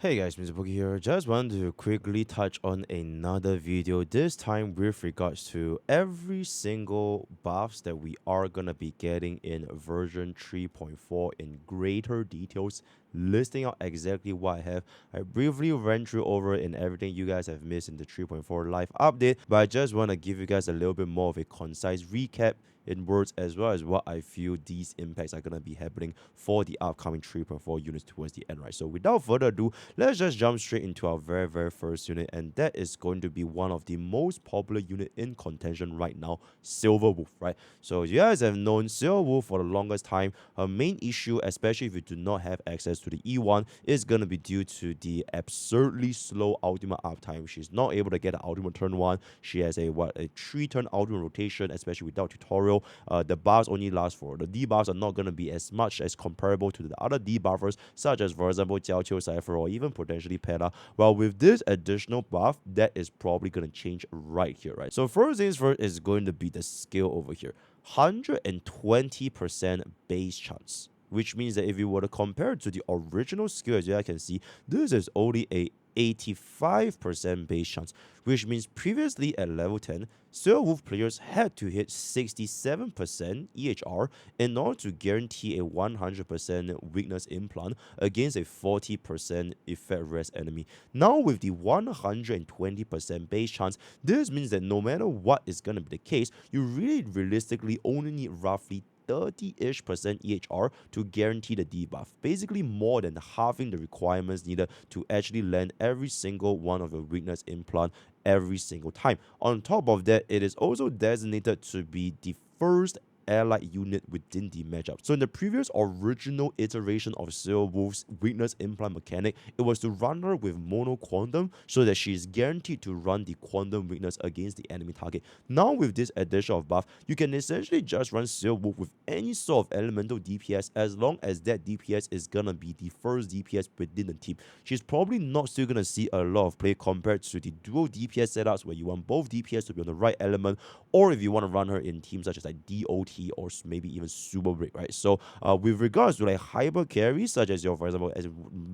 Hey guys, MrPokke here. Just wanted to quickly touch on another video, this time with regards to every single buffs that we are gonna be getting in version 3.4 in greater details, listing out exactly what I have. I briefly ran through over it and everything you guys have missed in the 3.4 live update, but I just want to give you guys a little bit more of a concise recap in words, as well as what I feel these impacts are going to be happening for the upcoming 3.4 units towards the end, right? So without further ado, let's just jump straight into our very first unit, and that is going to be one of the most popular unit in contention right now, Silver Wolf, right? So you guys have known Silver Wolf for the longest time. Her main issue, especially if you do not have access to the E1, is going to be due to the absurdly slow ultimate uptime. She's not able to get an ultimate turn 1. She has a 3-turn ultimate rotation, especially without tutorial. The buffs only last for the debuffs are not going to be as much as comparable to the other debuffers, such as, for example, Jiao Cypher or even potentially Peta. Well, with this additional buff, that is probably going to change right here, right? So first things first is going to be the skill over here. 120% base chance, which means that if you were to compare it to the original skill, as you guys can see, this is only a 85% base chance, which means previously at level 10, Silver Wolf players had to hit 67% EHR in order to guarantee a 100% weakness implant against a 40% effect rest enemy. Now with the 120% base chance, this means that no matter what is going to be the case, you really realistically only need roughly 30-ish% EHR to guarantee the debuff. Basically more than halving the requirements needed to actually land every single one of your weakness implant every single time. On top of that, it is also designated to be the first allied unit within the matchup. So in the previous original iteration of Silver Wolf's weakness implant mechanic, it was to run her with mono quantum so that she is guaranteed to run the quantum weakness against the enemy target. Now with this addition of buff, you can essentially just run Silver Wolf with any sort of elemental DPS as long as that DPS is gonna be the first DPS within the team. She's probably not still gonna see a lot of play compared to the dual DPS setups where you want both DPS to be on the right element, or if you want to run her in teams such as like DOT or maybe even Super Break, right? So with regards to like hyper carries, such as your, for example, as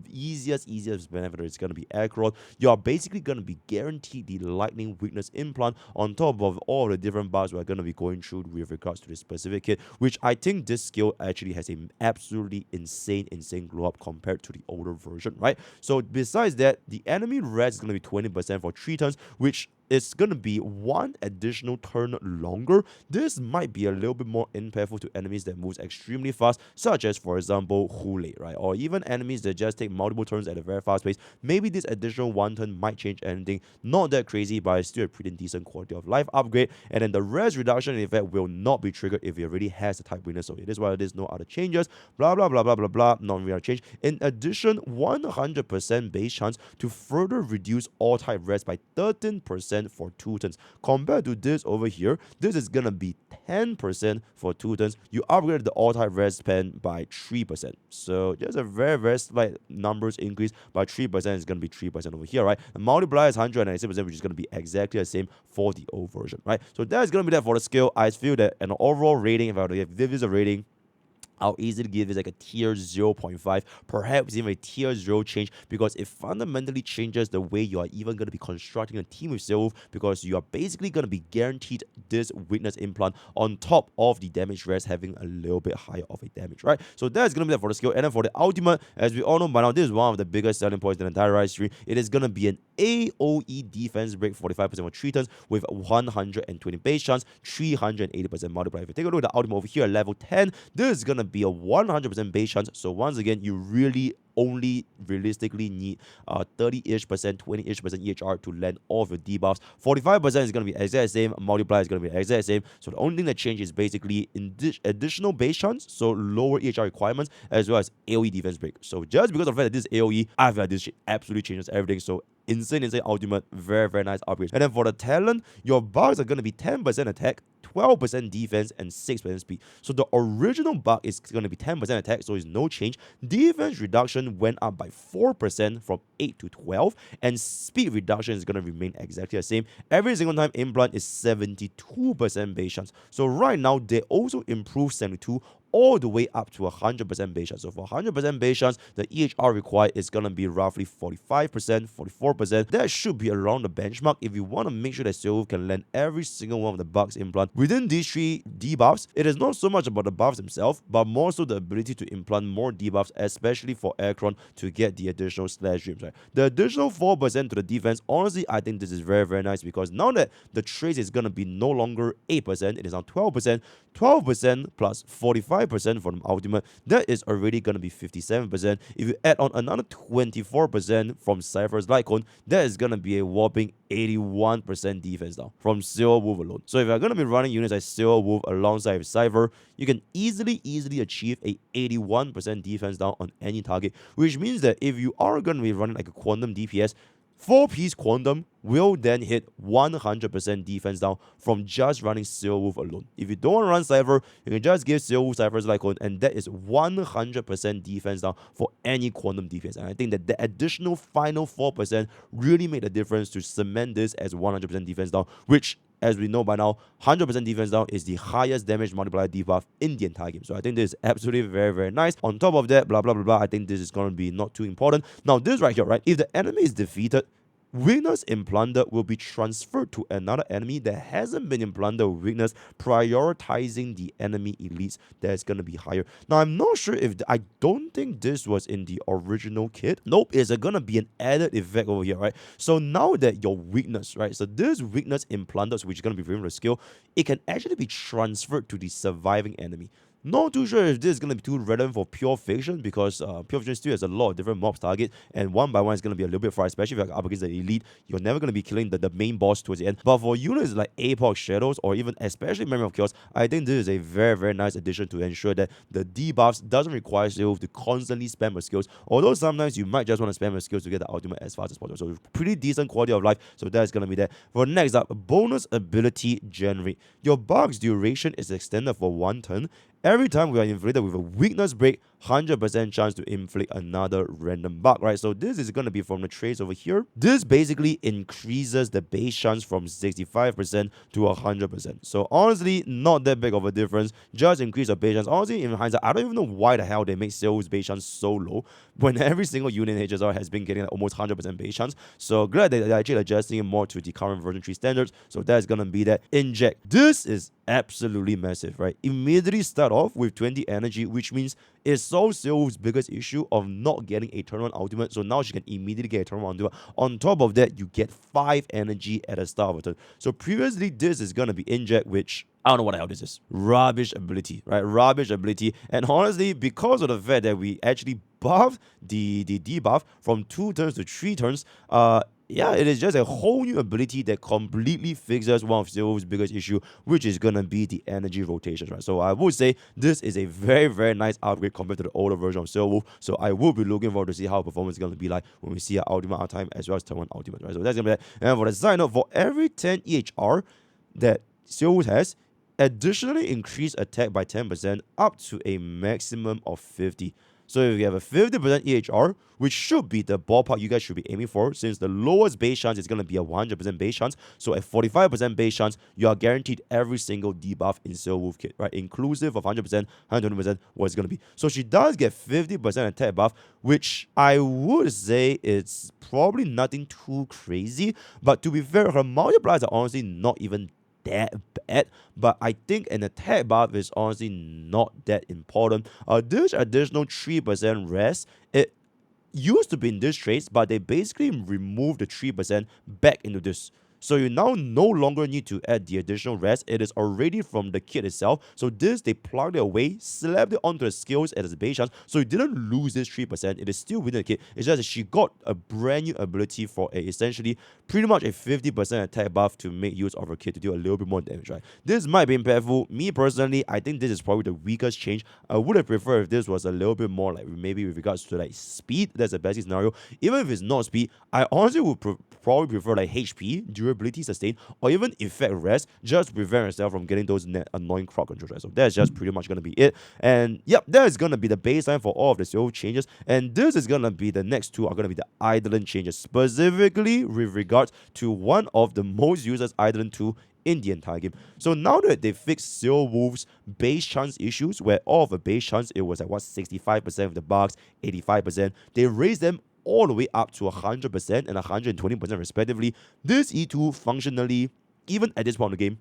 easiest benefit is going to be Aggro, you are basically going to be guaranteed the lightning weakness implant on top of all the different buffs we're going to be going through with regards to this specific kit, which I think this skill actually has an absolutely insane glow up compared to the older version, right? So besides that, the enemy res is going to be 20% for 3 turns, which it's going to be one additional turn longer. This might be a little bit more impactful to enemies that moves extremely fast, such as, for example, Hule, right? Or even enemies that just take multiple turns at a very fast pace. Maybe this additional 1 turn might change anything. Not that crazy, but it's still a pretty decent quality of life upgrade. And then the res reduction effect will not be triggered if it already has the type weakness. So it is what it is, no other changes. Blah, blah, blah, blah, blah, blah. Non-real change. In addition, 100% base chance to further reduce all type res by 13% for 2 turns. Compared to this over here, this is gonna be 10% for 2 turns. You upgrade the all-type res pen by 3%. So just a very slight numbers increase by 3% is gonna be 3% over here, right? The multiplier is 196%, which is gonna be exactly the same for the old version, right? So that's gonna be that for the skill. I feel that an overall rating, if I were to give this a rating, I'll easily give it like a tier 0.5, perhaps even a tier 0 change, because it fundamentally changes the way you are even going to be constructing a team with Silver, because you are basically going to be guaranteed this weakness implant on top of the damage rest having a little bit higher of a damage, right? So that's going to be that for the skill. And then for the ultimate, as we all know by now, this is one of the biggest selling points in the entire Rise stream. It is going to be an AoE defense break 45% for 3 turns with 120 base chance, 380% multiplier. If you take a look at the ultimate over here at level 10, this is going to be a 100% base chance. So once again, you really only realistically need 30-ish%, 20-ish% EHR to land all of your debuffs. 45% is going to be exact same, multiplier is going to be exact same. So the only thing that changes is basically in additional base chance, so lower EHR requirements, as well as AoE defense break. So just because of the fact that this is AoE, I feel like this shit absolutely changes everything. So insane ultimate, very nice upgrade. And then for the talent, your bugs are going to be 10% attack, 12% defense, and 6% speed. So the original bug is going to be 10% attack, so it's no change. Defense reduction went up by 4% from 8 to 12, and speed reduction is going to remain exactly the same. Every single time implant is 72% base chance. So right now, they also improve 72 all the way up to 100% base chance. So for 100% base chance, the EHR required is going to be roughly 45%, 44%. That should be around the benchmark if you want to make sure that Silverwolf can land every single one of the bugs implant. Within these 3 debuffs, it is not so much about the buffs themselves, but more so the ability to implant more debuffs, especially for Aircron to get the additional slash dreams, right? The additional 4% to the defense, honestly, I think this is very, very nice because now that the trace is going to be no longer 8%, it is now 12%, 12% plus 45% from ultimate, that is already going to be 57%. If you add on another 24% from Cypher's Lycon, that is going to be a whopping 81% defense now from Silverwolf alone. So if you're going to be running units like Silverwolf alongside Cypher, you can easily achieve a 81% defense down on any target, which means that if you are going to be running like a Quantum DPS, 4-piece Quantum will then hit 100% defense down from just running Silverwolf alone. If you don't want to run Cypher, you can just give Silverwolf Cypher's Lycon, and that is 100% defense down for any Quantum DPS. And I think that the additional final 4% really made a difference to cement this as 100% defense down, which, as we know by now, 100% defense down is the highest damage multiplier debuff in the entire game. So I think this is absolutely very, very nice. On top of that, blah, blah, blah, blah, I think this is going to be not too important. Now, this right here, right? If the enemy is defeated, weakness implanted will be transferred to another enemy that hasn't been implanted with weakness, prioritizing the enemy elites that's going to be higher. Now, I'm not sure if I don't think this was in the original kit. Nope, it's going to be an added effect over here, right? So now that your weakness, right? So this weakness implanted, which is going to be from the skill, it can actually be transferred to the surviving enemy. Not too sure if this is going to be too relevant for Pure Fiction because Pure Fiction still has a lot of different mobs target, and one by one is going to be a little bit far, especially if you're up against the elite. You're never going to be killing the main boss towards the end. But for units like Apoc Shadows or even especially Memory of Chaos, I think this is a very, very nice addition to ensure that the debuffs doesn't require you to constantly spam your skills, although sometimes you might just want to spam your skills to get the ultimate as fast as possible. So pretty decent quality of life, so that's going to be there. For next up, bonus ability generate. Your bug's duration is extended for 1 turn. Every time we are inflicted with a weakness break, 100% chance to inflict another random bug, right? So this is going to be from the trace over here. This basically increases the base chance from 65% to 100%. So honestly, not that big of a difference. Just increase the base chance. Honestly, in hindsight, I don't even know why the hell they make Silver's base chance so low when every single unit in HSR has been getting like almost 100% base chance. So glad that they're actually adjusting it more to the current version 3 standards. So that's going to be that. Inject. This is absolutely massive, right? Immediately start off with 20 energy, which means it solves Silver's biggest issue of not getting a turn 1 ultimate. So now she can immediately get a turn 1 ultimate. On top of that, you get 5 energy at the start of a turn. So previously, this is going to be inject, which I don't know what the hell this is. Rubbish ability, right? Rubbish ability. And honestly, because of the fact that we actually buffed the debuff from 2 turns to 3 turns, yeah, it is just a whole new ability that completely fixes one of Silver's biggest issue, which is gonna be the energy rotations, right? So I would say this is a very, very nice upgrade compared to the older version of Silverwolf. So I will be looking forward to see how performance is gonna be like when we see our ultimate out time as well as turn 1 ultimate, right? So that's gonna be that. And for the side note, for every 10 EHR that Silverwolf has, additionally increase attack by 10% up to a maximum of 50. So if you have a 50% EHR, which should be the ballpark you guys should be aiming for, since the lowest base chance is going to be a 100% base chance. So at 45% base chance, you are guaranteed every single debuff in Silverwolf kit, right? Inclusive of 100%, 120%, what it's going to be. So she does get 50% attack buff, which I would say it's probably nothing too crazy. But to be fair, her multipliers are honestly not even that bad, but I think an attack buff is honestly not that important. This additional 3% rest, it used to be in this trace, but they basically removed the 3% back into this. So you now no longer need to add the additional rest. It is already from the kit itself. So this, they plugged it away, slapped it onto the skills as a base chance. So you didn't lose this 3%. It is still within the kit. It's just that she got a brand new ability for a essentially pretty much a 50% attack buff to make use of her kit to do a little bit more damage, right? This might be impactful. Me personally, I think this is probably the weakest change. I would have preferred if this was a little bit more like maybe with regards to like speed. That's the best scenario. Even if it's not speed, I honestly would probably prefer like HP, durability, sustain, or even effect rest, just to prevent yourself from getting those annoying crowd controls, right? So that's just pretty much going to be it. And yep, that is going to be the baseline for all of the Silverwolf changes. And this is going to be the next 2 are going to be the Eidolon changes, specifically with regards to one of the most used Eidolon 2 in the entire game. So now that they fixed Silver Wolf's base chance issues, where all of the base chance, it was like, 65% of the bugs, 85%, they raised them all the way up to 100% and 120% respectively. This E2 functionally, even at this point of the game,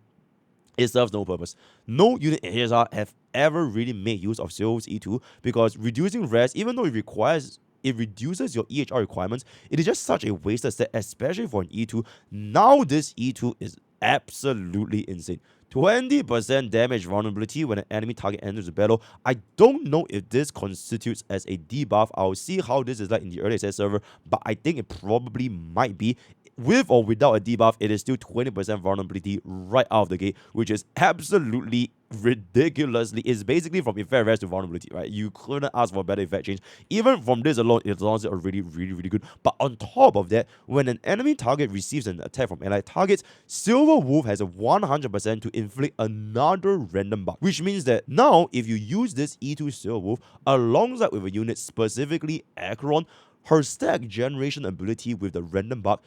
it serves no purpose. No unit in HSR have ever really made use of Silver's E2 because reducing res, even though it reduces your EHR requirements, it is just such a wasted set, especially for an E2. Now this E2 is absolutely insane. 20% damage vulnerability when an enemy target enters the battle. I don't know if this constitutes as a debuff. I'll see how this is like in the early access server, but I think it probably might be. With or without a debuff, it is still 20% vulnerability right out of the gate, which is absolutely ridiculously. It's basically from effect res to vulnerability, right? You couldn't ask for a better effect change. Even from this alone, it's honestly already really good. But on top of that, when an enemy target receives an attack from allied targets, Silver Wolf has a 100% to inflict another random buff, which means that now if you use this E2 Silver Wolf alongside with a unit, specifically Acheron, her stack generation ability with the random buff,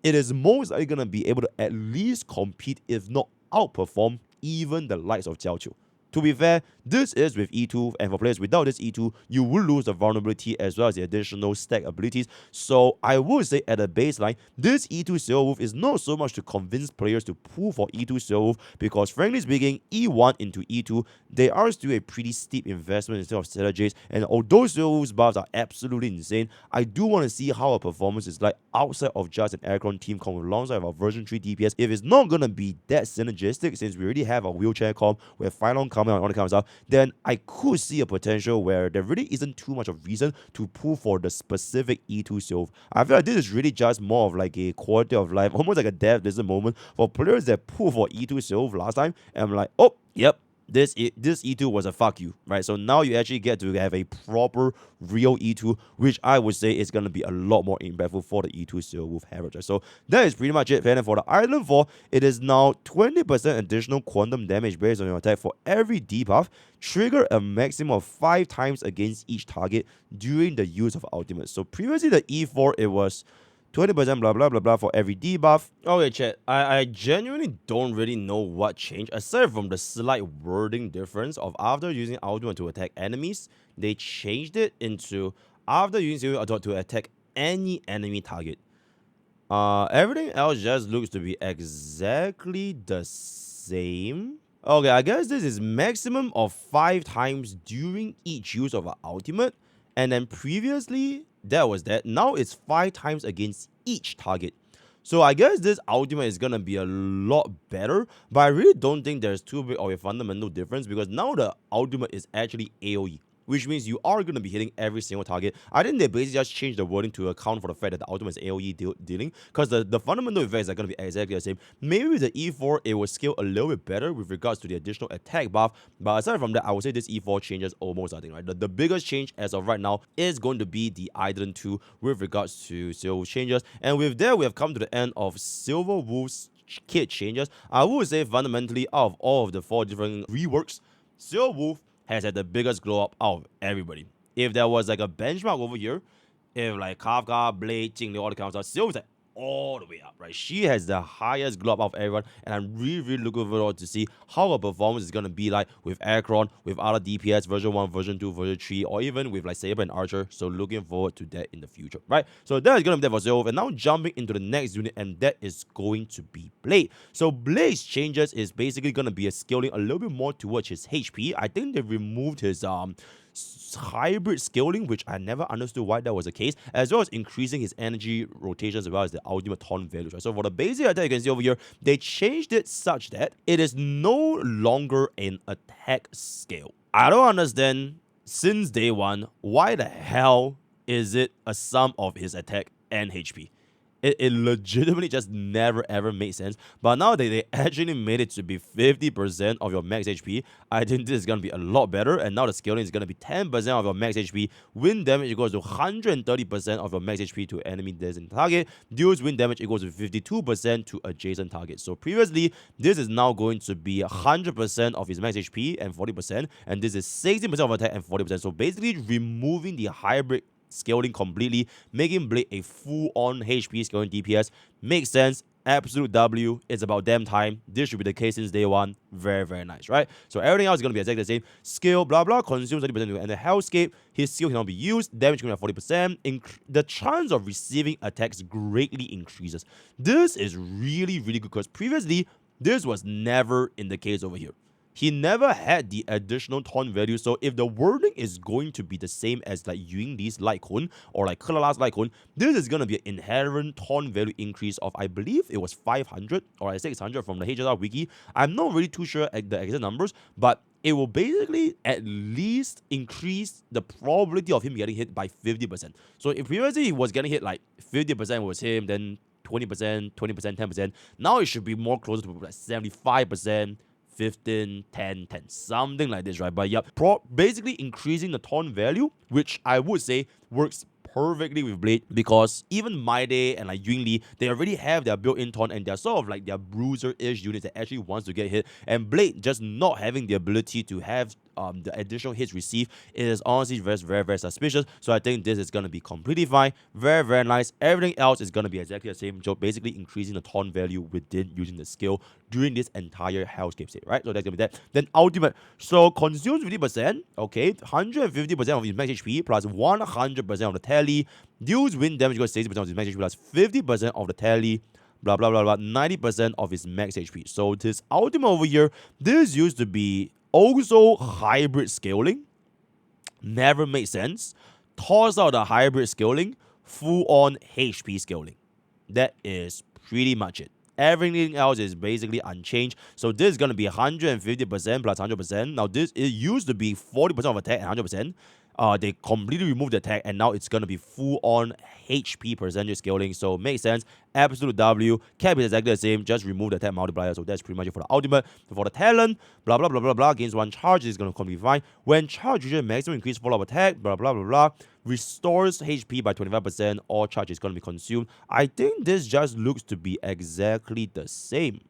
it is most likely going to be able to at least compete, if not outperform, even the likes of Jiao Qiu. To be fair, this is with E2, and for players without this E2, you will lose the vulnerability as well as the additional stack abilities. So I would say at a baseline, this E2 Silver Wolf is not so much to convince players to pull for E2 Silver Wolf, because frankly speaking, E1 into E2, they are still a pretty steep investment instead of strategies, and although Silver Wolf's buffs are absolutely insane, I do want to see how a performance is like outside of just an Acheron team comp alongside our version 3 DPS. If it's not going to be that synergistic, since we already have a wheelchair comp with Phylon coming on all the kind of stuff, then I could see a potential where there really isn't too much of reason to pull for the specific E2 Silver. I feel like this is really just more of like a quality of life, almost like a death listen moment for players that pull for E2 Silver last time, and I'm like, oh, yep, this E2 was a fuck you, right? So now you actually get to have a proper real E2, which I would say is going to be a lot more impactful for the E2 Silver Wolf heritage. So that is pretty much it. And for the Island 4, it is now 20% additional quantum damage based on your attack for every debuff, trigger a maximum of 5 times against each target during the use of ultimate. So previously the E4, it was 20% blah blah blah blah for every debuff. Okay, chat. I genuinely don't really know what changed, aside from the slight wording difference of after using ultimate to attack enemies, they changed it into after using ultimate to attack any enemy target. Everything else just looks to be exactly the same. Okay, I guess this is maximum of 5 times during each use of an ultimate, and then previously that was that. Now it's 5 times against each target. So I guess this ultimate is gonna be a lot better, but I really don't think there's too big of a fundamental difference, because now the ultimate is actually AoE, which means you are going to be hitting every single target. I think they basically just changed the wording to account for the fact that the ultimate is AoE dealing, because the fundamental effects are going to be exactly the same. Maybe with the E4, it will scale a little bit better with regards to the additional attack buff, but aside from that, I would say this E4 changes almost nothing, right? The biggest change as of right now is going to be the Island 2 with regards to Silver changes, and with that, we have come to the end of Silver Wolf's kit changes. I would say fundamentally, out of all of the 4 different reworks, Silver Wolf has had the biggest glow up out of everybody. If there was like a benchmark over here, if like Kafka, Blade, Jingliu, all the kind of stuff, Silver's like all the way up, right? She has the highest glow up out of everyone, and I'm really looking forward to see how her performance is gonna be like with Acheron, with other DPS, version 1, version 2, version 3, or even with like Saber and Archer. So looking forward to that in the future, right? So that is gonna be that for Silver, and now jumping into the next unit, and that is going to be Blade. So Blade's changes is basically gonna be a scaling a little bit more towards his HP. I think they removed his hybrid scaling, which I never understood why that was the case, as well as increasing his energy rotations as well as the ultimate taunt values, right? So for the basic attack, you can see over here, they changed it such that it is no longer an attack scale. I don't understand, since day one, why the hell is it a sum of his attack and HP? It legitimately just never ever made sense. But now that they actually made it to be 50% of your max HP, I think this is going to be a lot better. And now the scaling is going to be 10% of your max HP. Wind damage equals to 130% of your max HP to enemy designated target. Deals wind damage equals to 52% to adjacent targets. So previously, this is now going to be 100% of his max HP and 40%. And this is 60% of attack and 40%. So basically removing the hybrid scaling completely, making Blade a full-on HP scaling DPS makes sense. absolute W. It's about damn time. This should be the case since day one. Very, very nice, right? So everything else is going to be exactly the same. Skill, blah, blah, consumes 30% and the hellscape. His skill cannot be used. Damage can be 40%. The chance of receiving attacks greatly increases. This is really, really good because previously, this was never in the case over here. He never had the additional taunt value, so if the wording is going to be the same as like Jingliu's Light Cone or like Kelala's Light Cone, this is going to be an inherent taunt value increase of, I believe it was 500 or 600 from the HSR wiki. I'm not really too sure at the exact numbers, but it will basically at least increase the probability of him getting hit by 50%. So if previously he was getting hit like 50% was him, then 20%, 20%, 10%, now it should be more closer to like 75%. 15, 10, 10, something like this, right? But yep, basically increasing the taunt value, which I would say works perfectly with Blade because even My Day and like Jingliu, they already have their built-in taunt and they're sort of like their bruiser-ish units that actually wants to get hit. And Blade just not having the ability to have the additional hits received is honestly very, very, very suspicious. So I think this is going to be completely fine. Very, very nice. Everything else is going to be exactly the same. So basically increasing the taunt value within using the skill during this entire hellscape state, right? So that's going to be that. Then ultimate. So consumes 50%, okay, 150% of his max HP plus 100% of the tally. Deals wind damage equals 60% of his max HP plus 50% of the tally. Blah, blah, blah, blah, 90% of his max HP. So this ultimate over here, this used to be also hybrid scaling. Never made sense. Toss out the hybrid scaling, full on HP scaling. That is pretty much it. Everything else is basically unchanged. So this is going to be 150% plus 100%. Now this, it used to be 40% of attack and 100%. They completely removed the attack and now it's going to be full on HP percentage scaling. So makes sense. Absolute W. Cap is exactly the same. Just remove the attack multiplier. So that's pretty much it for the ultimate. For the talent, blah, blah, blah, blah, blah. Against one charge is going to completely fine. When charge, usually maximum increase follow-up attack, blah, blah, blah, blah. Restores HP by 25%. All charge is going to be consumed. I think this just looks to be exactly the same.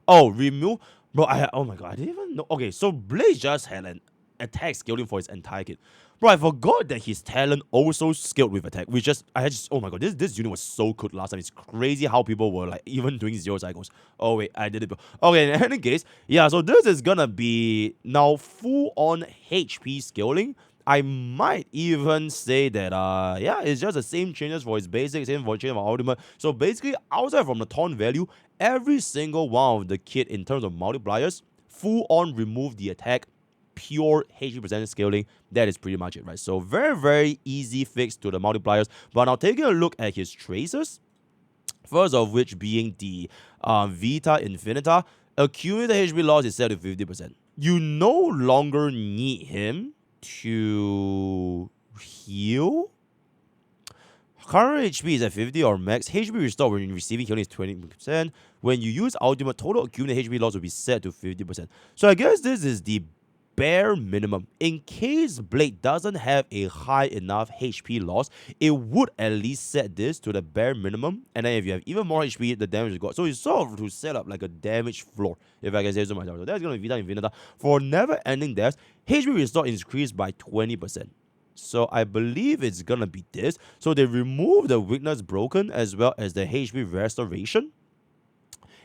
Oh, remove. Bro, oh my god, I didn't even know. Okay, so Blaze just had an attack scaling for his entire kit. Bro, I forgot that his talent also scaled with attack. Oh my god, this unit was so good last time. It's crazy how people were like even doing 0 cycles. Oh wait, I did it. Okay, in any case, yeah, so this is gonna be now full on HP scaling. I might even say that, yeah, it's just the same changes for his basic, same for change of ultimate. So basically, outside from the taunt value, every single one of the kit in terms of multipliers, full on remove the attack, pure HP percentage scaling. That is pretty much it, right? So very, very easy fix to the multipliers. But now taking a look at his traces, first of which being the Vita Infinita, accumulated HP loss is set to 50%. You no longer need him to heal. Current HP is at 50 or max. HP restored when receiving healing is 20%. When you use ultimate, total accumulated HP loss will be set to 50%. So I guess this is the bare minimum. In case Blade doesn't have a high enough HP loss, it would at least set this to the bare minimum. And then if you have even more HP, the damage is gone. So it's sort of to set up like a damage floor, if I can say so myself. So that's going to be Vita Infinita. For never-ending deaths, HP restore increased by 20%. So I believe it's going to be this. So they remove the weakness broken as well as the HP restoration.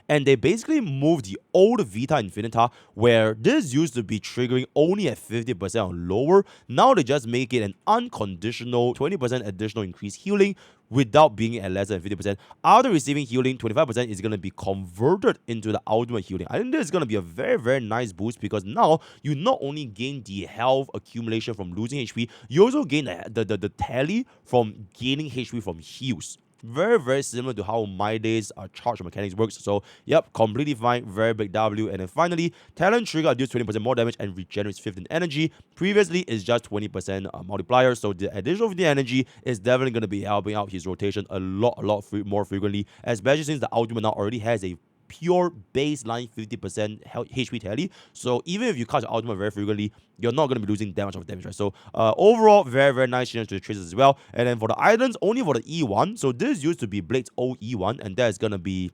And they basically moved the old Vita Infinita, where this used to be triggering only at 50% or lower. Now they just make it an unconditional 20% additional increased healing without being at less than 50%. After receiving healing, 25% is going to be converted into the ultimate healing. I think this is going to be a very, very nice boost because now you not only gain the health accumulation from losing HP, you also gain the tally from gaining HP from heals. Very, very similar to how My Day's charge mechanics works. So, yep, completely fine. Very big W. And then finally, talent trigger deals 20% more damage and regenerates 15 energy. Previously, it's just 20% multiplier. So, the additional 50 energy is definitely going to be helping out his rotation a lot more frequently. Especially since the ultimate now already has a pure baseline 50% HP tally. So even if you cast your ultimate very frequently, you're not going to be losing that much of damage, right? So overall, very, very nice change to the traces as well. And then for the islands, only for the E1. So this used to be Blade's old E1, and that is going to be...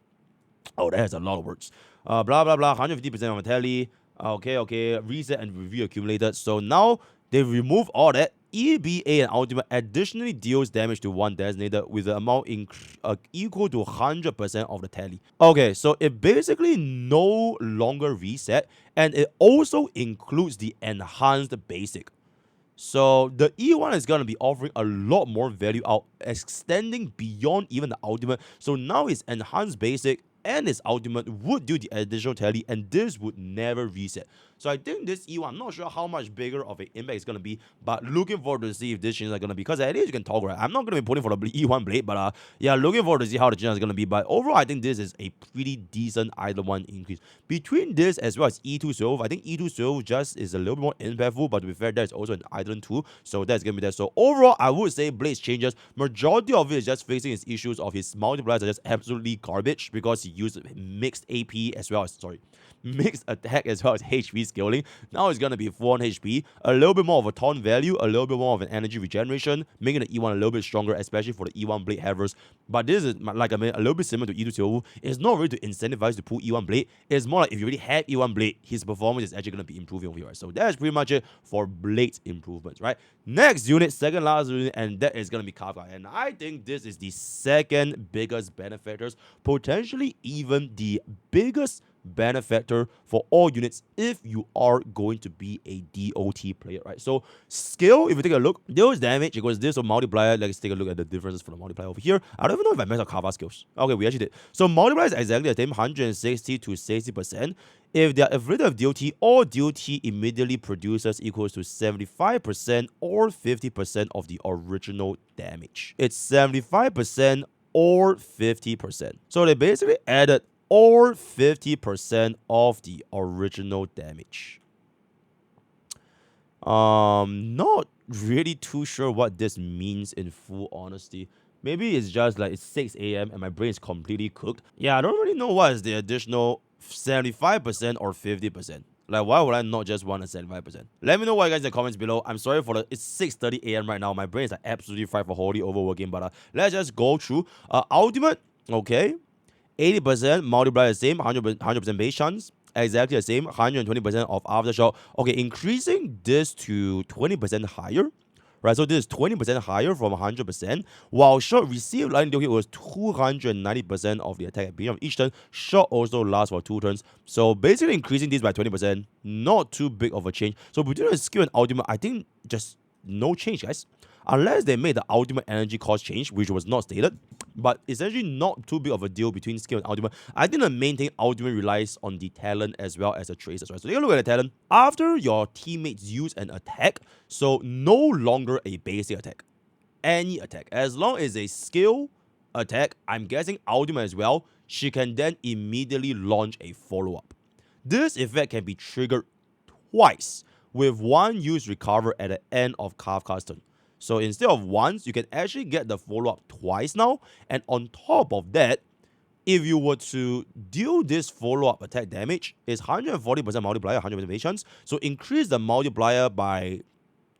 Oh, that has a lot of words. Blah, blah, blah, 150% of a tally. Okay, reset and review accumulated. So now they remove all that. EBA and ultimate additionally deals damage to one designator with the amount equal to 100% of the tally. Okay, so it basically no longer reset, and it also includes the enhanced basic. So the E1 is going to be offering a lot more value out, extending beyond even the ultimate. So now its enhanced basic and its ultimate would do the additional tally, and this would never reset. So I think this E1, I'm not sure how much bigger of an impact it's going to be, but looking forward to see if this change is going to be, because at least you can toggle, right? I'm not going to be putting for the E1 blade, but yeah, looking forward to see how the change is going to be. But overall, I think this is a pretty decent either one increase. Between this as well as E2 Swerve, I think E2 Swerve just is a little bit more impactful, but to be fair, there's also an Island 2, so that's going to be there. So overall, I would say Blade's changes, majority of it is just fixing his issues of his multipliers are just absolutely garbage, because he used mixed AP as well as, mixed attack as well as HP scaling. Now it's going to be 400 HP, a little bit more of a taunt value, a little bit more of an energy regeneration, making the E1 a little bit stronger, especially for the E1 blade havers. But this is, like I mean, a little bit similar to E2 Silver. It's not really to incentivize to pull E1 blade. It's more like if you already have E1 blade, his performance is actually going to be improving over here. Right? So that's pretty much it for Blade's improvements, right? Next unit, second last unit, and that is going to be Kafka. And I think this is the second biggest benefactors, potentially even the biggest benefactor for all units if you are going to be a DOT player, right? So skill, if you take a look, deals damage equals this, so multiplier, let's take a look at the differences for the multiplier over here. I don't even know if I messed up Kava skills. Okay, we actually did. So multiplier is exactly the same, 160 to 60%. If they are affiliated with DOT, all DOT immediately produces equals to 75% or 50% of the original damage. It's 75% or 50%. So they basically added or 50% of the original damage. Not really too sure what this means in full honesty. Maybe it's just like it's 6 a.m. and my brain is completely cooked. Yeah, I don't really know what is the additional 75% or 50%. Like, why would I not just want a 75%? Let me know what you guys in the comments below. I'm sorry for it's 6:30 a.m. right now. My brain is like absolutely fried for holy overworking. But let's just go through. Ultimate, okay. 80% multiplier the same, 100% base chance, exactly the same, 120% of aftershock. Okay, increasing this to 20% higher, right? So this is 20% higher from 100%, while shot received lightning hit was 290% of the attack at the beginning of each turn. Shot also lasts for 2 turns. So basically increasing this by 20%, not too big of a change. So between the skill and ultimate, I think just no change, guys. Unless they made the ultimate energy cost change, which was not stated, but essentially not too big of a deal between skill and ultimate. I think the main thing ultimate relies on the talent as well as the traces, right? So take a look at the talent. After your teammates use an attack, so no longer a basic attack, any attack, as long as a skill attack, I'm guessing ultimate as well, she can then immediately launch a follow-up. This effect can be triggered twice, with one use recover at the end of Kafka's turn. So instead of once, you can actually get the follow-up twice now. And on top of that, if you were to deal this follow-up attack damage, it's 140% multiplier, 100% base chance. So increase the multiplier by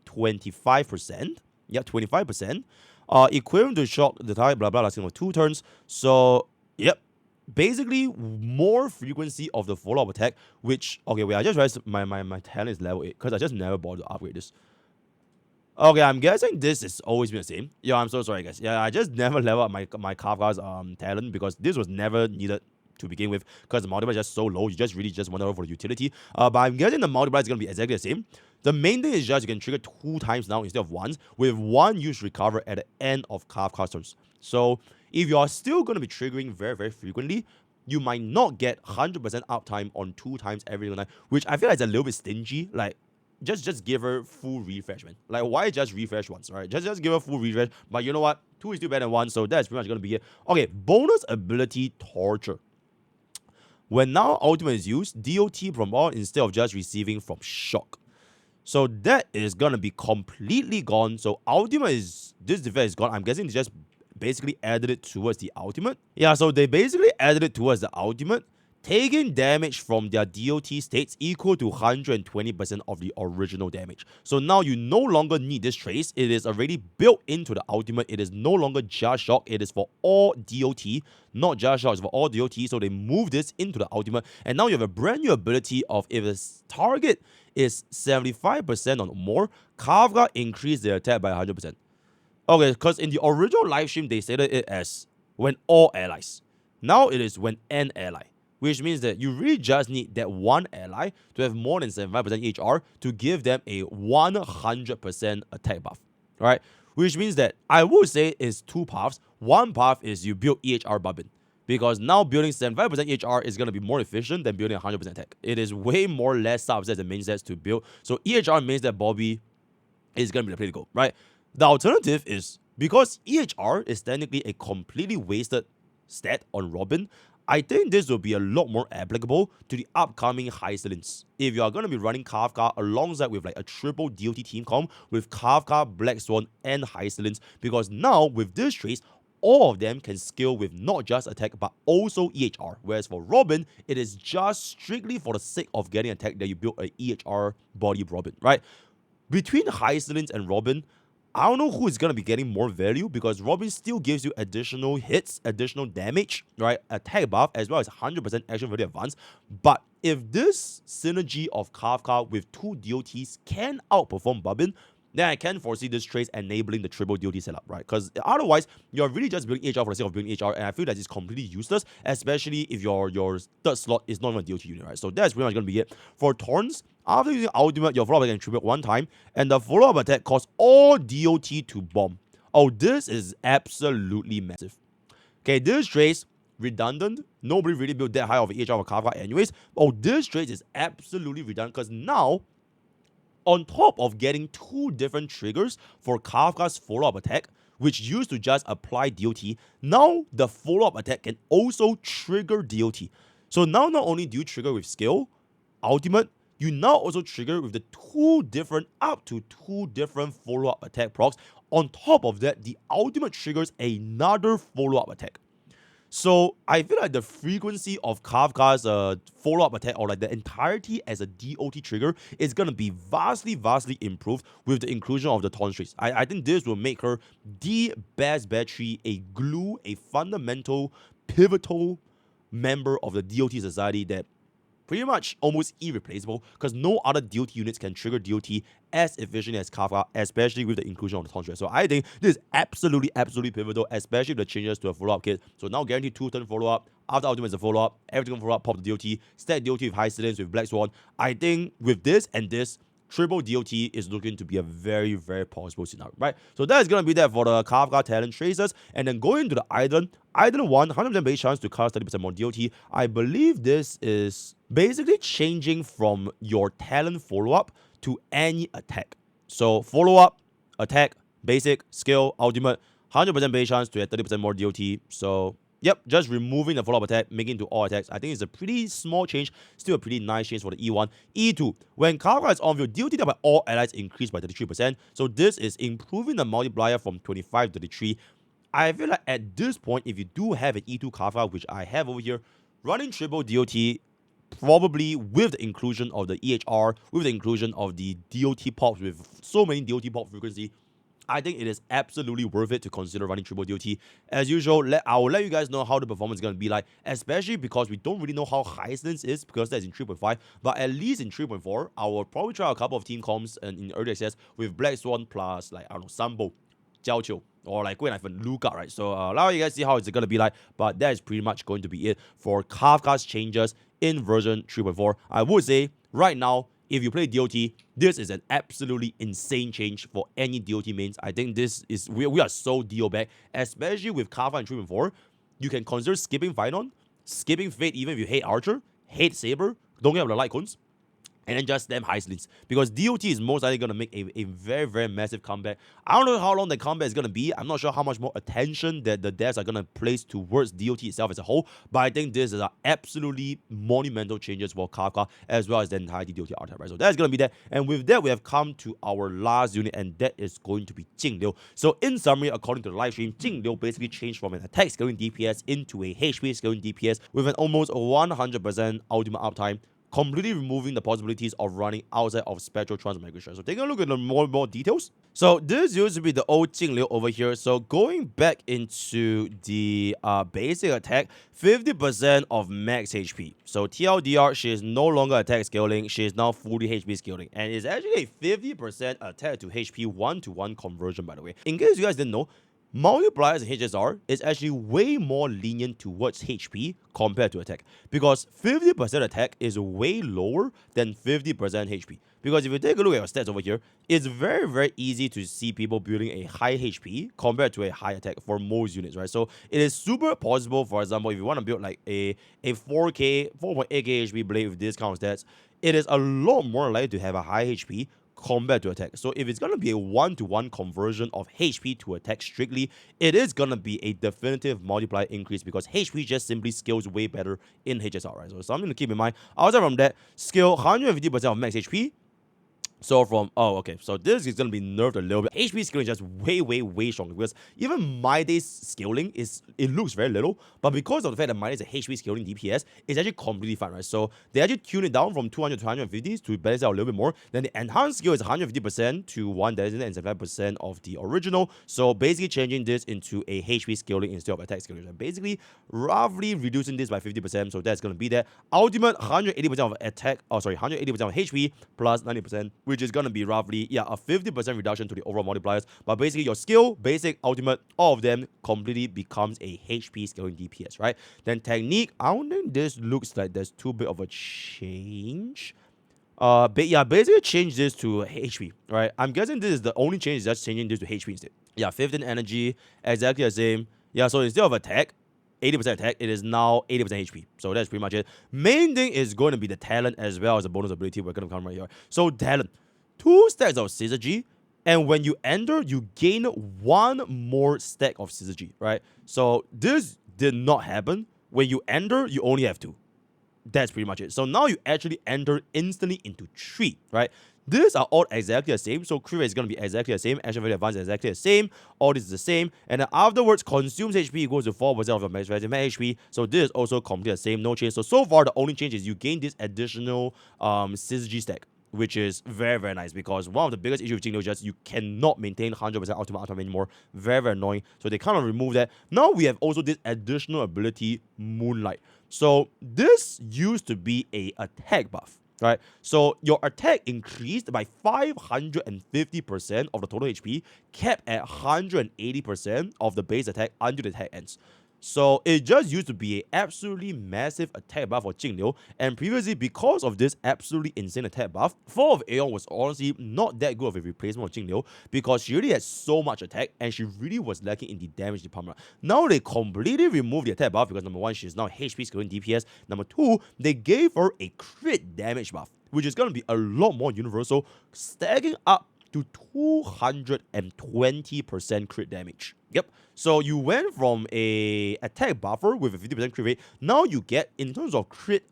25%. Yeah, 25%. Equivalent to shock the target, blah, blah, lasting for 2 turns. So, yep. Basically, more frequency of the follow-up attack, which, okay, wait, I just realized my talent is level 8, because I just never bothered to upgrade this. Okay, I'm guessing this is always been the same. Yeah, I'm so sorry, guys. Yeah, I just never level up my Kafka's talent, because this was never needed to begin with, because the multiplier is just so low. You just really just want to go for the utility. But I'm guessing the multiplier is going to be exactly the same. The main thing is just you can trigger 2 times now instead of once, with 1 use recover at the end of Kafka's turns. So if you are still going to be triggering very, very frequently, you might not get 100% uptime on 2 times every single time, which I feel like is a little bit stingy. Like, just give her full refresh, man. Like, why just refresh once, right? Just give her full refresh. But you know what? 2 is still better than 1, so that's pretty much going to be it. Okay, bonus ability Torture. When now ultimate is used, DOT from all instead of just receiving from shock. So that is going to be completely gone. So ultimate is, this defense is gone. I'm guessing they just basically added it towards the ultimate. Yeah, so they basically added it towards the ultimate taking damage from their DOT states equal to 120% of the original damage. So now you no longer need this trace. It is already built into the ultimate. It is no longer just shock. It is for all DOT, not just shock. It's for all DOT. So they move this into the ultimate. And now you have a brand new ability of if the target is 75% or more, Kafka increase their attack by 100%. Okay, because in the original live stream, they stated it as when all allies. Now it is when an ally, which means that you really just need that one ally to have more than 75% EHR to give them a 100% attack buff, right? Which means that I would say it's two paths. One path is you build EHR bubbin, because now building 75% EHR is going to be more efficient than building 100% attack. It is way more less subsets and main sets to build. So EHR means that Bobby is going to be the play to go, right? The alternative is, because EHR is technically a completely wasted stat on Robin, I think this will be a lot more applicable to the upcoming Hyselins. If you are going to be running Kafka alongside with like a triple DOT team comp with Kafka, Black Swan, and Hyselins, because now with this trace, all of them can scale with not just attack but also EHR. Whereas for Robin, it is just strictly for the sake of getting attack that you build a EHR body Robin, right? Between Hyselins and Robin, I don't know who is going to be getting more value, because Robin still gives you additional hits, additional damage, right? Attack buff, as well as 100% action value advance. But if this synergy of Kafka with two DOTs can outperform Bubin, then I can foresee this trace enabling the triple DOT setup, right? Because otherwise, you're really just building HR for the sake of building HR, and I feel that it's completely useless, especially if your third slot is not even a DOT unit, right? So that's pretty much going to be it. For Thorns, after using ultimate, your follow-up attack can tribute one time, and the follow-up attack causes all DOT to bomb. Oh, this is absolutely massive. Okay, this trace, redundant. Nobody really built that high of an EHR for Kafka anyways. Oh, this trace is absolutely redundant, because now, on top of getting two different triggers for Kafka's follow-up attack, which used to just apply DOT, now the follow-up attack can also trigger DOT. So now not only do you trigger with skill, ultimate, you now also trigger with the up to two different follow-up attack procs. On top of that, the ultimate triggers another follow-up attack. So I feel like the frequency of Kafka's follow-up attack, or like the entirety as a DOT trigger, is going to be vastly improved with the inclusion of the Taunt trace. I think this will make her the best battery, a glue, a fundamental, pivotal member of the DOT society that pretty much almost irreplaceable, because no other DOT units can trigger DOT as efficiently as Kafka, especially with the inclusion of the Taunt. So I think this is absolutely pivotal, especially with the changes to the follow-up kit. So now guaranteed 2-turn follow-up, after ultimate is a follow-up, everything follow-up, pop the DOT, stack DOT with Hyselins, with Black Swan. I think with this and this, triple DOT is looking to be a very possible scenario, right? So that is going to be that for the Kafka talent traces. And then going to the Island 1, 100% base chance to cast 30% more DOT. I believe this is basically changing from your talent follow-up to any attack. So follow-up, attack, basic, skill, ultimate, 100% base chance to get 30% more DOT. So yep, just removing the follow-up attack, making it to all attacks. I think it's a pretty small change, still a pretty nice change for the E1. E2, when Kafka is on field, DOT by all allies increased by 33%. So this is improving the multiplier from 25 to 33. I feel like at this point, if you do have an E2 Kafka, which I have over here, running triple DOT, probably with the inclusion of the EHR, with the inclusion of the DOT pops, with so many DOT pop frequency, I think it is absolutely worth it to consider running triple DOT. As usual, I will let you guys know how the performance is going to be like, especially because we don't really know how Hyselins is, because that's in 3.5, but at least in 3.4, I will probably try a couple of team comps and in early access with Black Swan plus, like, I don't know, Sambo, Jiao Qiu, or like Gwen and Luca, right? So allow you guys see how it's going to be like, but that is pretty much going to be it for Kafka's changes in version 3.4. I would say right now, if you play DOT, this is an absolutely insane change for any DOT mains. I think this is, we are so DO back, especially with Kafka and 3.4. You can consider skipping Phynon, skipping Fate even if you hate Archer, hate Saber, don't get the light cones. and then just slam high slings, because DOT is most likely going to make a very, very massive comeback. I don't know how long the comeback is going to be. I'm not sure how much more attention that the devs are going to place towards DOT itself as a whole, but I think this is absolutely monumental changes for Kafka as well as the entire DOT archetype, right? So that's going to be that. And with that, we have come to our last unit, and that is going to be Jingliu. So in summary, according to the live stream, Jingliu basically changed from an attack scaling DPS into a HP scaling DPS with an almost 100% ultimate uptime, completely removing the possibilities of running outside of spectral transmigration. So taking a look at the more details. So this used to be the old Jingliu over here. So going back into the basic attack, 50% of max HP. So TLDR, she is no longer attack scaling, she is now fully HP scaling. And it's actually a 50% attack to HP 1-to-1 conversion, by the way. In case you guys didn't know, multipliers in HSR is actually way more lenient towards HP compared to attack, because 50% attack is way lower than 50% HP. Because if you take a look at your stats over here, it's very, very easy to see people building a high HP compared to a high attack for most units, right? So it is super possible, for example, if you want to build like a 4K, 4.8K HP blade with this kind of stats, it is a lot more likely to have a high HP compared to attack. So if it's going to be a 1-to-1 conversion of HP to attack strictly, it is going to be a definitive multiplier increase, because HP just simply scales way better in HSR, right? So something to keep in mind. Outside from that, scale 150% of max HP. So so this is going to be nerfed a little bit. HP scaling is just way stronger, because even my day's scaling it looks very little, but because of the fact that my day is a HP scaling DPS, it's actually completely fine, right? So they actually tune it down from 200 to 150 to balance out a little bit more. Then the enhanced scale is 150% to 1,075% of the original. So basically changing this into a HP scaling instead of attack scaling, and basically roughly reducing this by 50%. So that's going to be that. Ultimate 180% of attack, 180% of HP plus 90%. Which is going to be roughly, a 50% reduction to the overall multipliers. But basically your skill, basic, ultimate, all of them completely becomes a HP scaling DPS, right? Then technique, I don't think this looks like there's too big of a change. But yeah, basically change this to HP, right? I'm guessing this is the only change, is just changing this to HP instead. Yeah, 15 energy, exactly the same. Yeah, so instead of attack, 80% attack, it is now 80% HP. So that's pretty much it. Main thing is going to be the talent as well as the bonus ability. We're going to come right here. So talent, 2 stacks of synergy, and when you enter, you gain 1 more stack of synergy, right? So this did not happen. When you enter, you only have 2. That's pretty much it. So now you actually enter instantly into 3, right? These are all exactly the same. So crit rate is going to be exactly the same. Action value advance is exactly the same. All this is the same. And then afterwards, consumes HP equals to 4% of your max HP. So this is also completely the same. No change. So far, the only change is you gain this additional synergy stack, which is very, very nice, because one of the biggest issues with Jingliu is just you cannot maintain 100% ultimate uptime anymore. Very, very annoying. So they kind of remove that. Now we have also this additional ability, Moonlight. So this used to be a attack buff, right? So your attack increased by 550% of the total HP, capped at 180% of the base attack until the attack ends. So it just used to be an absolutely massive attack buff for Jingliu, and previously, because of this absolutely insane attack buff, Fall of Aeon was honestly not that good of a replacement of Jingliu, because she already had so much attack and she really was lacking in the damage department. Now they completely removed the attack buff, because number 1, she's now HP scaling DPS. Number 2, they gave her a crit damage buff, which is going to be a lot more universal, stacking up to 220% crit damage. Yep. So you went from a attack buffer with a 50% crit rate. Now you get, in terms of crit,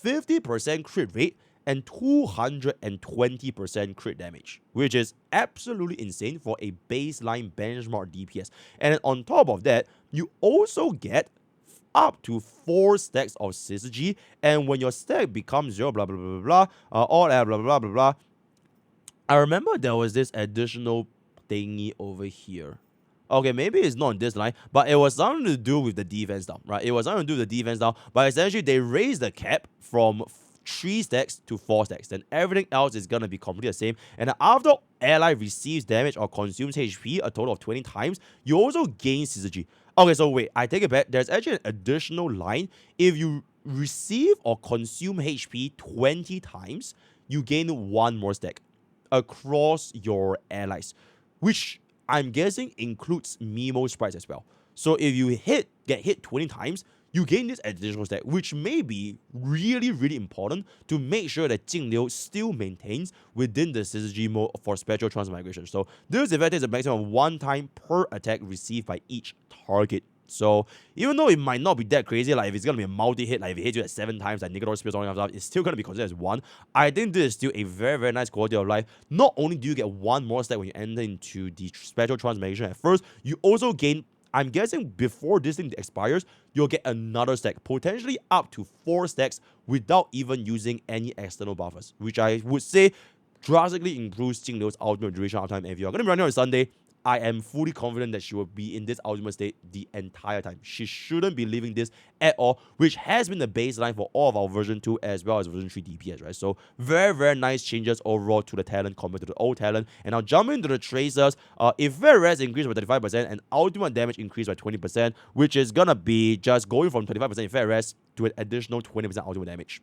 50% crit rate and 220% crit damage, which is absolutely insane for a baseline benchmark DPS. And then on top of that, you also get up to 4 stacks of synergy, and when your stack becomes 0, blah blah blah blah blah, all that blah blah blah blah. I remember there was this additional thingy over here. Okay, maybe it's not on this line, but it was something to do with the defense down, right? It was something to do with the defense down, but essentially they raised the cap from 3 stacks to 4 stacks. Then everything else is gonna be completely the same. And after ally receives damage or consumes HP a total of 20 times, you also gain synergy. Okay, so wait, I take it back. There's actually an additional line. If you receive or consume HP 20 times, you gain 1 more stack across your allies, which I'm guessing includes Mimo sprites as well. So if you hit get hit 20 times, you gain this additional stack, which may be really, really important to make sure that Jingliu still maintains within the synergy mode for special transmigration. So this effect is a maximum of 1 time per attack received by each target. So even though it might not be that crazy, like if it's gonna be a multi-hit, like if it hits you at 7 times, like Nigador Spears, all that stuff, it's still gonna be considered as 1. I think this is still a very, very nice quality of life. Not only do you get 1 more stack when you enter into the special transmigration at first, you also gain, I'm guessing before this thing expires, you'll get another stack, potentially up to 4 stacks without even using any external buffers, which I would say drastically improves Jingliu's ultimate duration of time. If you're going to be running on Sunday, I am fully confident that she will be in this ultimate state the entire time. She shouldn't be leaving this at all, which has been the baseline for all of our version 2 as well as version 3 DPS, right? So very, very nice changes overall to the talent compared to the old talent. And now jumping into the tracers, if res increased by 35% and ultimate damage increased by 20%, which is gonna be just going from 25% if res to an additional 20% ultimate damage.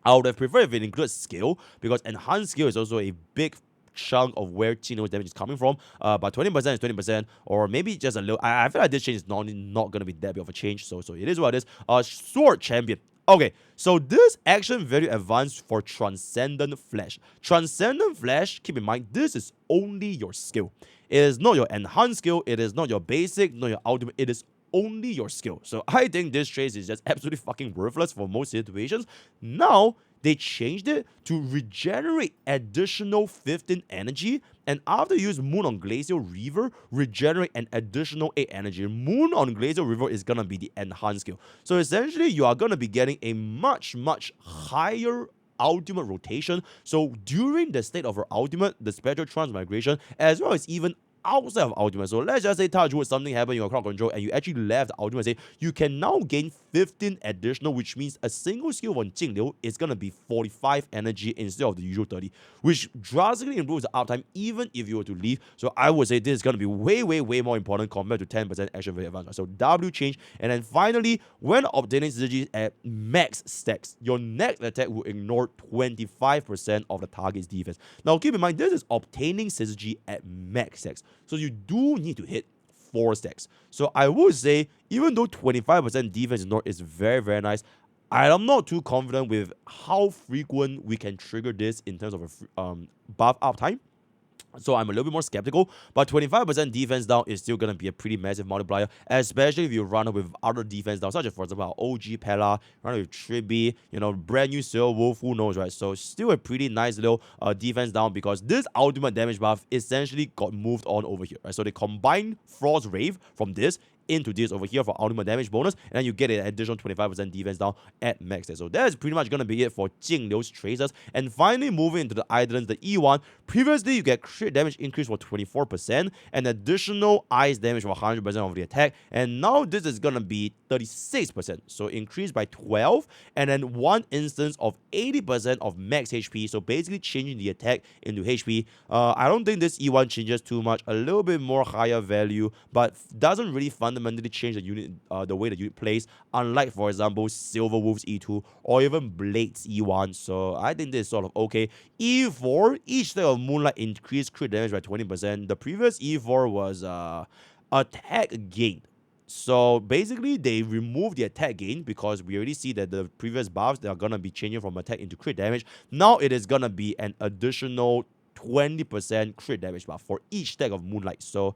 I would have preferred if it includes skill, because enhanced skill is also a big chunk of where Jingliu's damage is coming from. But 20% is 20%, or maybe just a little. I feel like this change is not going to be that big of a change. So it is what it is. Sword Champion. Okay, so this action value advanced for Transcendent Flash. Transcendent Flash, keep in mind, this is only your skill. It is not your enhanced skill. It is not your basic, not your ultimate. It is only your skill. So I think this trace is just absolutely fucking worthless for most situations. Now, they changed it to regenerate additional 15 energy, and after you use Moon on Glacial River, regenerate an additional 8 energy. Moon on Glacial River is gonna be the enhanced skill. So essentially, you are gonna be getting a much, much higher ultimate rotation. So during the state of her ultimate, the spectral transmigration, as well as even outside of ultimate. So let's just say touch wood, something happened in your crowd control and you actually left the ultimate state, you can now gain 15 additional, which means a single skill on Jingliu is gonna be 45 energy instead of the usual 30, which drastically improves the uptime even if you were to leave. So I would say this is gonna be way, way, way more important compared to 10% action value advance. So W change, and then finally, when obtaining synergies at max stacks, your next attack will ignore 25% of the target's defense. Now keep in mind, this is obtaining synergy at max stacks. So you do need to hit 4 stacks. So I would say, even though 25% defense is very, very nice, I am not too confident with how frequent we can trigger this in terms of a buff uptime. So I'm a little bit more skeptical, but 25% defense down is still going to be a pretty massive multiplier, especially if you run it with other defense down, such as, for example, our OG Pella, run it with Tribi, brand new Seal Wolf, who knows, right? So still a pretty nice little defense down, because this ultimate damage buff essentially got moved on over here, right? So they combined Frost Rave from this into this over here for ultimate damage bonus, and then you get an additional 25% defense down at max. So that's pretty much gonna be it for Jingliu's tracers. And finally, moving into the islands, the E1. Previously, you get crit damage increase for 24% and additional ice damage for 100% of the attack, and now this is gonna be 36%, so increased by 12, and then one instance of 80% of max HP. So basically changing the attack into HP. I don't think this E1 changes too much. A little bit more higher value, but doesn't really fundamentally change the unit, the way the unit plays, unlike, for example, Silver Wolf's E2 or even Blade's E1. So I think this is sort of okay. E4, each stack of Moonlight increased crit damage by 20%. The previous E4 was attack gain. So basically, they removed the attack gain because we already see that the previous buffs, they are gonna be changing from attack into crit damage. Now it is gonna be an additional 20% crit damage buff for each stack of Moonlight. So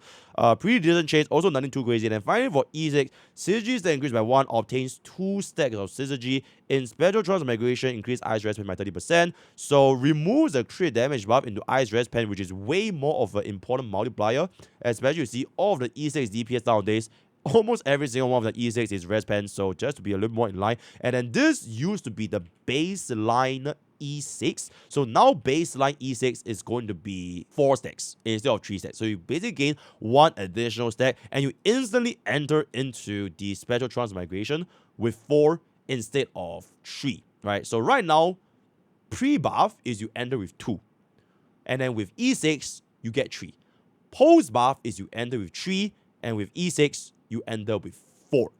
pretty decent change, also nothing too crazy. And then finally for E6, synergies that increase by 1 obtains 2 stacks of synergy. In Spectral Transmigration, increase Ice Res Pen by 30%. So removes the crit damage buff into Ice Res Pen, which is way more of an important multiplier. Especially you see all of the E6 DPS nowadays, almost every single one of the E6 is res pen, so just to be a little more in line. And then this used to be the baseline E6. So now baseline E6 is going to be 4 stacks instead of 3 stacks. So you basically gain 1 additional stack and you instantly enter into the Spectral Transmigration with 4 instead of 3, right? So right now, pre-buff is you enter with 2. And then with E6, you get 3. Post-buff is you enter with 3, and with E6, you end up with 4.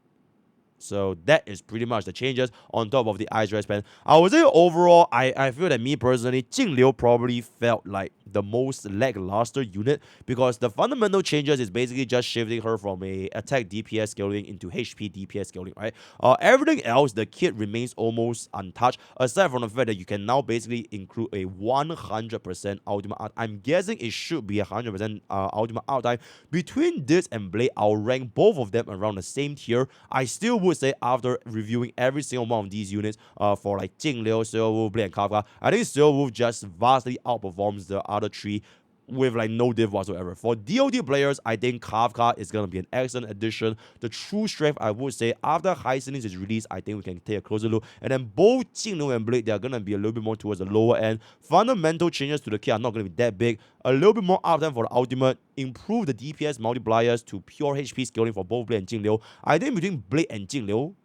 So that is pretty much the changes on top of the Ice Res Pen. I would say overall, I feel that me personally, Jingliu probably felt like the most lackluster unit, because the fundamental changes is basically just shifting her from a attack DPS scaling into HP DPS scaling, right? Everything else, the kit remains almost untouched, aside from the fact that you can now basically include a 100% ultimate art. I'm guessing it should be 100% ultimate art time. Between this and Blade, I'll rank both of them around the same tier. I still would say, after reviewing every single one of these units, for like Jingliu, Silver Wolf, Blade, and Kafka, I think Silver Wolf just vastly outperforms the other three with like no diff whatsoever. For DOD players, I think Kafka is gonna be an excellent addition. The true strength, I would say, after High Ceilings is released, I think we can take a closer look. And then both Jingliu and Blade, they're gonna be a little bit more towards the lower end. Fundamental changes to the kit are not gonna be that big. A little bit more uptime for the ultimate. Improve the DPS multipliers to pure HP scaling for both Blade and Jingliu. I think between Blade and Jingliu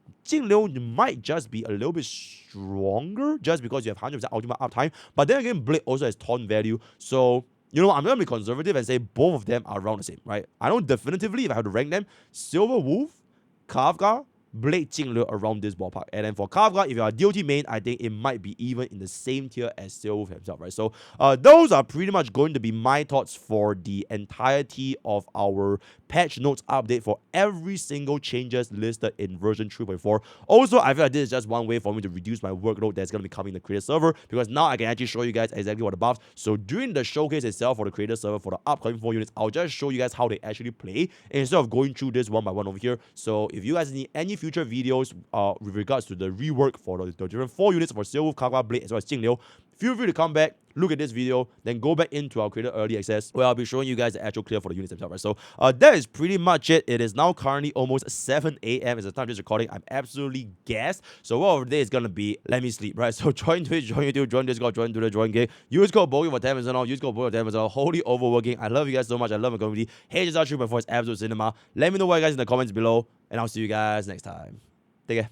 might just be a little bit stronger just because you have 100% ultimate uptime. But then again, Blade also has taunt value. So, you know, I'm going to be conservative and say both of them are around the same, right? I know definitively, if I had to rank them, Silver Wolf, Kafka, Blade, Jingliu around this ballpark. And then for Kafka, if you're a DOT main, I think it might be even in the same tier as Silver Wolf himself, right? So those are pretty much going to be my thoughts for the entirety of our patch notes update for every single changes listed in version 3.4. Also, I feel like this is just one way for me to reduce my workload that's going to be coming in the creator server, because now I can actually show you guys exactly what the buffs. So during the showcase itself for the creator server for the upcoming 4 units, I'll just show you guys how they actually play instead of going through this one by one over here. So if you guys need any future videos with regards to the rework for the different 4 units for Silver Wolf, Kafka, Blade, as well as Jingliu, feel free to come back, look at this video, then go back into our creator early access, where I'll be showing you guys the actual clear for the units themselves, right? So that is pretty much it. It is now currently almost 7 a.m. It's the time of this recording. I'm absolutely gassed. So what of the day is gonna be, let me sleep, right? So join Twitch, join YouTube, join Discord, join Twitter, join Game. Use code BOKE for 10% off. Use code BOKE for 10% off. Holy overworking. I love you guys so much. I love my community. Hey, this is our 3.4. It's absolute cinema. Let me know what you guys in the comments below, and I'll see you guys next time.